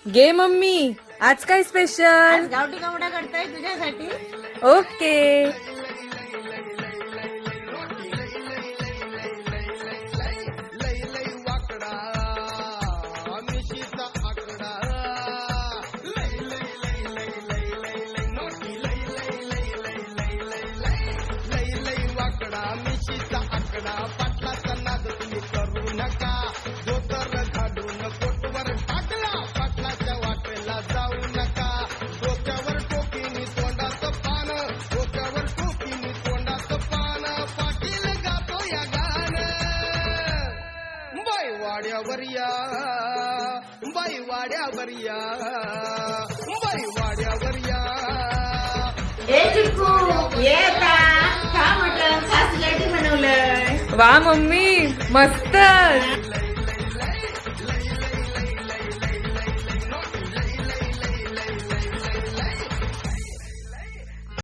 घे मम्मी, आज काय स्पेशल? गावठी कोंबडा करताय तुझ्यासाठी. ओके. बाई वाड्यावर या, बाई वाड्यावर या. ए चिकू येता खा मटण, खास लेटी बनवलंय. वा मम्मी, मस्त.